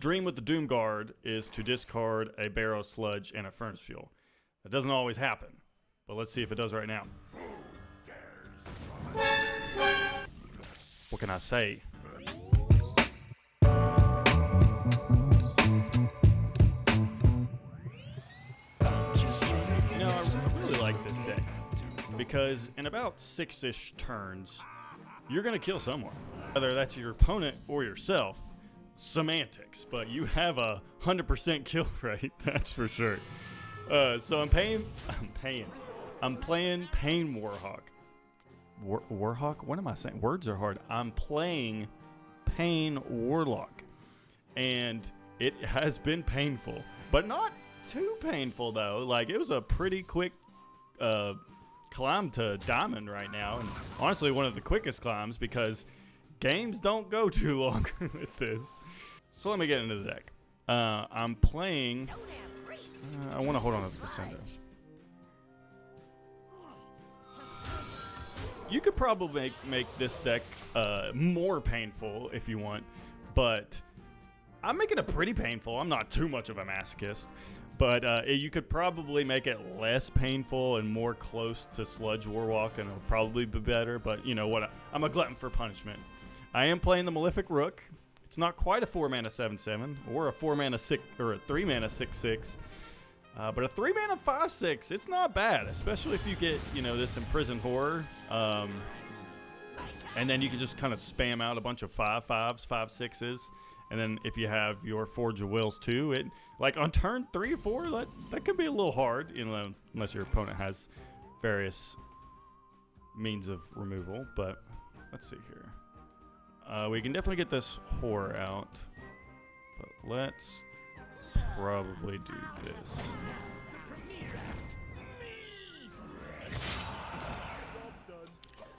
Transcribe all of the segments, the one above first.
Dream with the Doom Guard is to discard a barrel, sludge, and a furnace fuel. That doesn't always happen, but let's see if it does right now. What can I say? You know, I really like this deck because in about 6-ish turns, you're going to kill someone. Whether that's your opponent or yourself, semantics, but you have a 100% kill rate, that's for sure. So I'm playing Pain Warhawk. Warhawk? What am I saying? Words are hard. I'm playing Pain Warlock, and it has been painful, but not too painful though. Like, it was a pretty quick climb to diamond right now, and honestly one of the quickest climbs because games don't go too long with this. So let me get into the deck. I'm playing. I want to hold on to the Crescendo. You could probably make this deck more painful if you want, but I'm making it pretty painful. I'm not too much of a masochist, but you could probably make it less painful and more close to Sludge Warlock, and it'll probably be better. But you know what? I'm a glutton for punishment. I am playing the Malefic Rook. It's not quite a 4-mana 7/7 or a 4-mana 6 or a 3-mana 6/6. But a 3-mana 5/6, it's not bad, especially if you get, you know, this Imprisoned Horror. And then you can just kind of spam out a bunch of 5/5s, 5/6s. And then if you have your Forge of Wills too, it, like on turn 3 or 4, that can be a little hard, you know, unless your opponent has various means of removal. But let's see here. We can definitely get this horror out, but let's probably do this.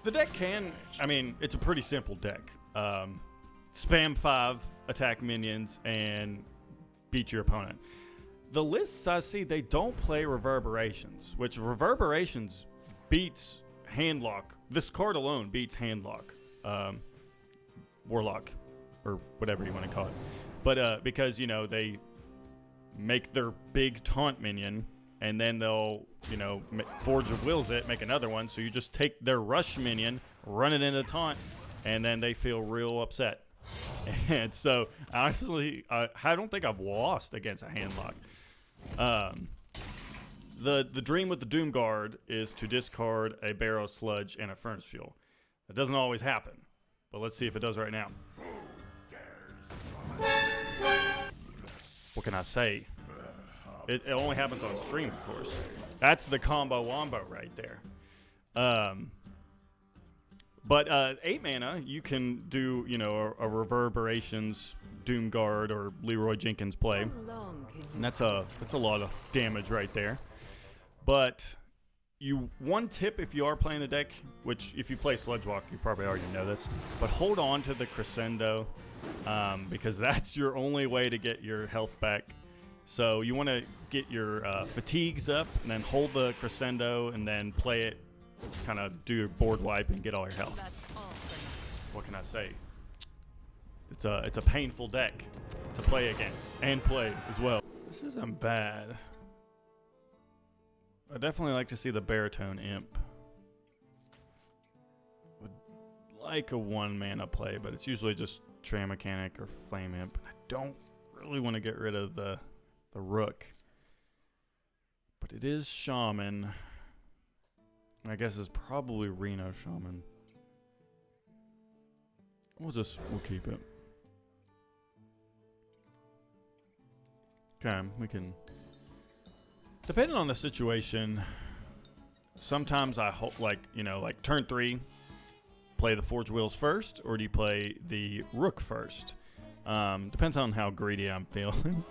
The deck can, I mean, it's a pretty simple deck. Spam 5 attack minions and beat your opponent. The lists I see, they don't play Reverberations, which Reverberations beats Handlock. This card alone beats Handlock. Warlock, or whatever you want to call it. But because, you know, they make their big taunt minion, and then they'll, you know, Forge of Wills it, make another one, so you just take their rush minion, run it into taunt, and then they feel real upset. And so, honestly, I don't think I've lost against a Handlock. The dream with the Doom Guard is to discard a barrel, sludge, and a furnace fuel. That doesn't always happen, but let's see if it does right now. What can I say? It only happens on stream, of course. That's the combo wombo right there. But 8 mana, you can do, you know, a Reverberations, Doom Guard, or Leroy Jenkins play. And that's a lot of damage right there. But one tip if you are playing the deck, which if you play Sludgewalk, you probably already know this, but hold on to the Crescendo, because that's your only way to get your health back. So you want to get your fatigues up, and then hold the Crescendo, and then play it, kind of do your board wipe, and get all your health. What can I say? It's a painful deck to play against, and play as well. This isn't bad. I definitely like to see the Baritone Imp. Would like a 1-mana play, but it's usually just Tram Mechanic or Flame Imp. I don't really want to get rid of the Rook. But it is Shaman. I guess it's probably Reno Shaman. We'll keep it. Okay, we can. Depending on the situation, sometimes I hope, like, you know, like turn 3, play the Forge Wheels first, or do you play the Rook first? Depends on how greedy I'm feeling.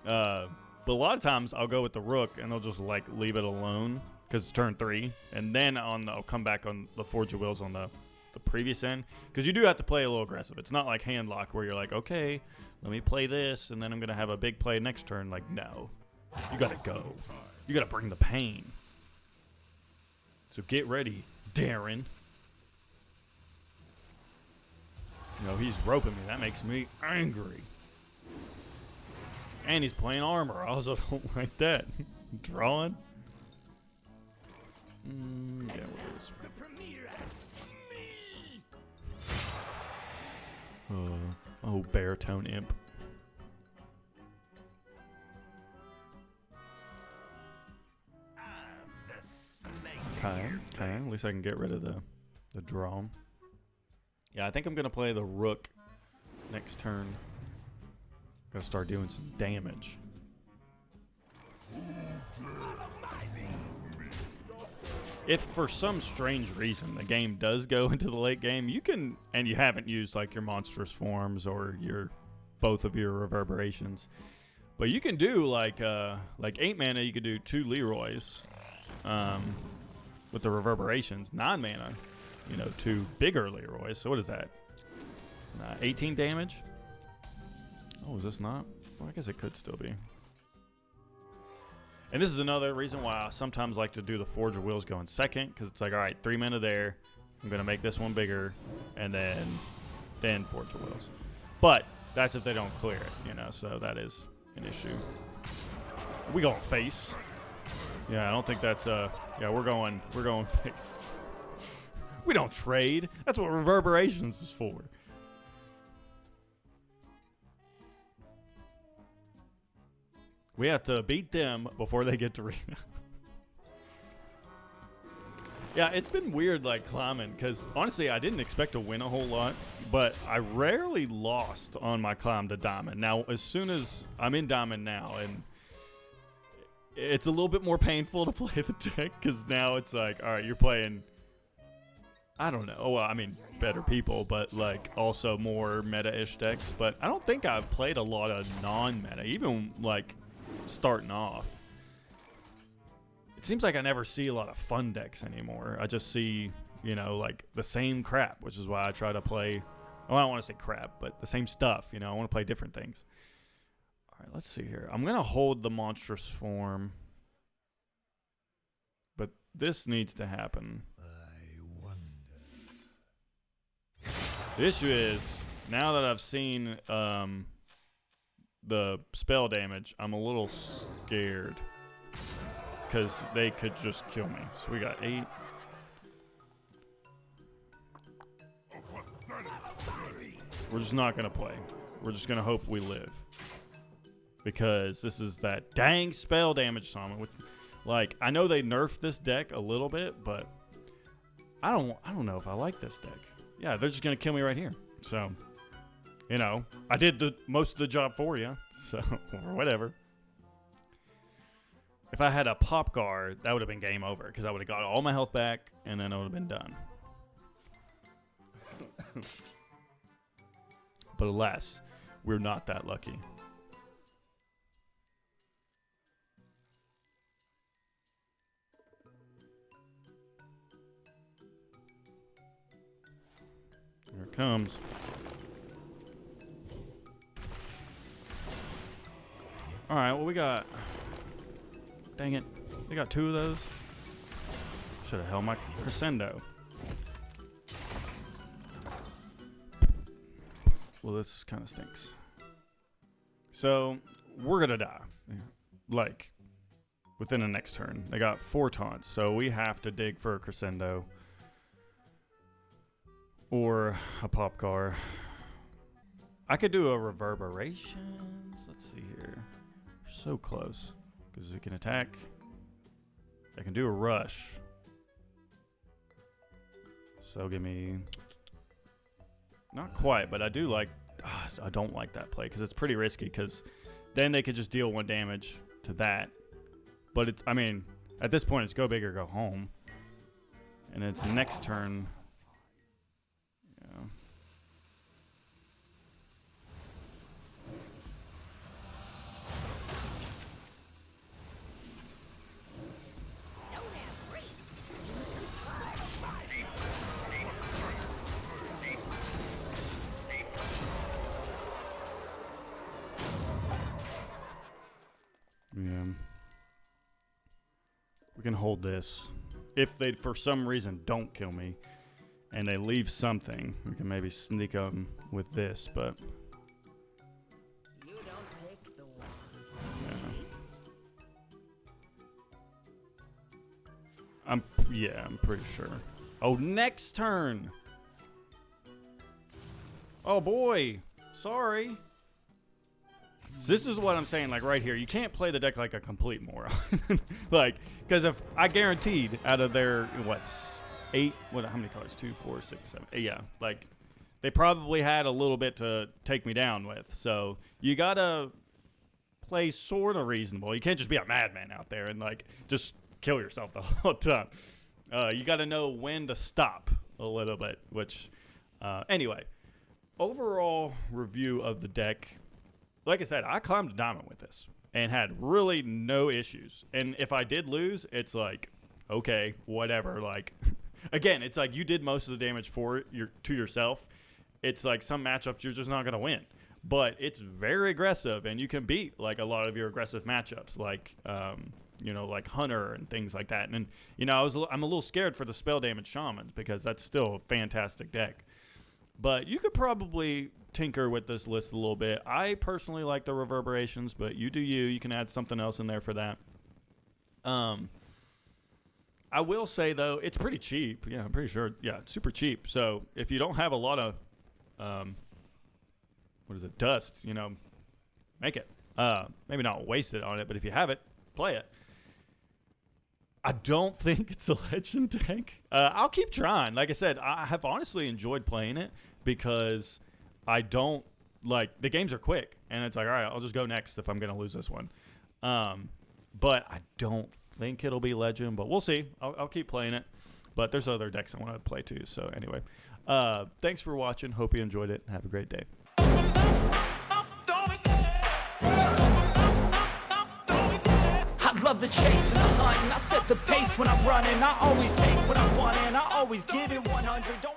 But a lot of times I'll go with the Rook, and they'll just like leave it alone because it's turn 3, and then I'll come back on the Forge of Wills on the previous end, because you do have to play a little aggressive. It's not like Handlock where you're like, okay, let me play this, and then I'm gonna have a big play next turn. Like, no, you gotta go. You gotta bring the pain. So get ready, Darren. You know, he's roping me. That makes me angry. And he's playing armor. I also don't like that. Drawing. Yeah, what is? Oh, baritone imp. Okay. At least I can get rid of the draw. Yeah, I think I'm gonna play the rook next turn. Gotta start doing some damage. If for some strange reason the game does go into the late game, you can, and you haven't used like your monstrous forms or your both of your reverberations, but you can do like 8 mana. You could do 2 Leroys with the reverberations. 9 mana, 2 bigger Leroys. So what is that? 18 damage. Oh, is this not? Well, I guess it could still be. And this is another reason why I sometimes like to do the Forge of Wills going second, because it's like, all right, 3 mana there. I'm going to make this one bigger, and then Forge of Wills. But that's if they don't clear it, so that is an issue. We going face. Yeah, I don't think that's, yeah, we're going face. We don't trade. That's what Reverberations is for. We have to beat them before they get to Rena. Yeah, it's been weird, like, climbing, because, honestly, I didn't expect to win a whole lot, but I rarely lost on my climb to Diamond. Now, as soon as I'm in Diamond now, and it's a little bit more painful to play the deck, because now it's like, all right, you're playing, I don't know, well, I mean, better people, but, like, also more meta-ish decks, but I don't think I've played a lot of non-meta, even, like, starting off. It seems like I never see a lot of fun decks anymore. I just see, like the same crap, which is why I try to play. Well, I don't want to say crap, but the same stuff. I want to play different things. All right, let's see here. I'm going to hold the monstrous form, but this needs to happen. I wonder. The issue is, now that I've seen the spell damage, I'm a little scared because they could just kill me. So we got 8. We're just not gonna play. We're just gonna hope we live, because this is that dang spell damage summon. Like, I know they nerfed this deck a little bit, but I don't know if I like this deck. Yeah, they're just gonna kill me right here. So, I did most of the job for you, so or whatever. If I had a pop guard, that would have been game over, because I would have got all my health back, and then I would have been done. But alas, we're not that lucky. Here it comes. All right, well, we got... Dang it. They got 2 of those. Should have held my Crescendo. Well, this kind of stinks. So, we're going to die. Like, within the next turn. They got 4 taunts, so we have to dig for a Crescendo. Or a pop car. I could do a Reverberations. Let's see here. So close. Because it can attack. I can do a rush. So give me... Not quite, but I do like... I don't like that play because it's pretty risky, because then they could just deal 1 damage to that. But it's... I mean, at this point, it's go big or go home. And it's next turn... Yeah. Yeah. We can hold this. If they, for some reason, don't kill me, and they leave something, we can maybe sneak them with this, but... You don't pick the one. Yeah, I'm pretty sure. Oh, next turn. Oh boy, sorry. So this is what I'm saying, like right here. You can't play the deck like a complete moron. Like, because if I guaranteed out of their, how many colors? 2, 4, 6, 7, 8, yeah. Like, they probably had a little bit to take me down with. So you gotta play sort of reasonable. You can't just be a madman out there and like just kill yourself the whole time. You gotta know when to stop a little bit, which, anyway. Overall review of the deck. Like I said, I climbed a diamond with this and had really no issues. And if I did lose, it's like, okay, whatever. Like, again, it's like you did most of the damage to yourself. It's like some matchups you're just not going to win. But it's very aggressive, and you can beat like a lot of your aggressive matchups, like like Hunter and things like that. And I'm a little scared for the spell damage shamans because that's still a fantastic deck. But you could probably tinker with this list a little bit. I personally like the reverberations, but you do you. You can add something else in there for that. I will say, though, it's pretty cheap. Yeah, I'm pretty sure. Yeah, it's super cheap. So if you don't have a lot of, dust, make it. Maybe not waste it on it, but if you have it, play it. I don't think it's a legend deck. I'll keep trying. Like I said, I have honestly enjoyed playing it because I don't the games are quick, and it's like, all right, I'll just go next if I'm going to lose this one. But I don't think it'll be legend, but we'll see. I'll keep playing it. But there's other decks I want to play too. So anyway, thanks for watching. Hope you enjoyed it. Have a great day. I love the chase and the hunt, and I set the pace when I'm running. I always take what I want and I always give it 100. Don't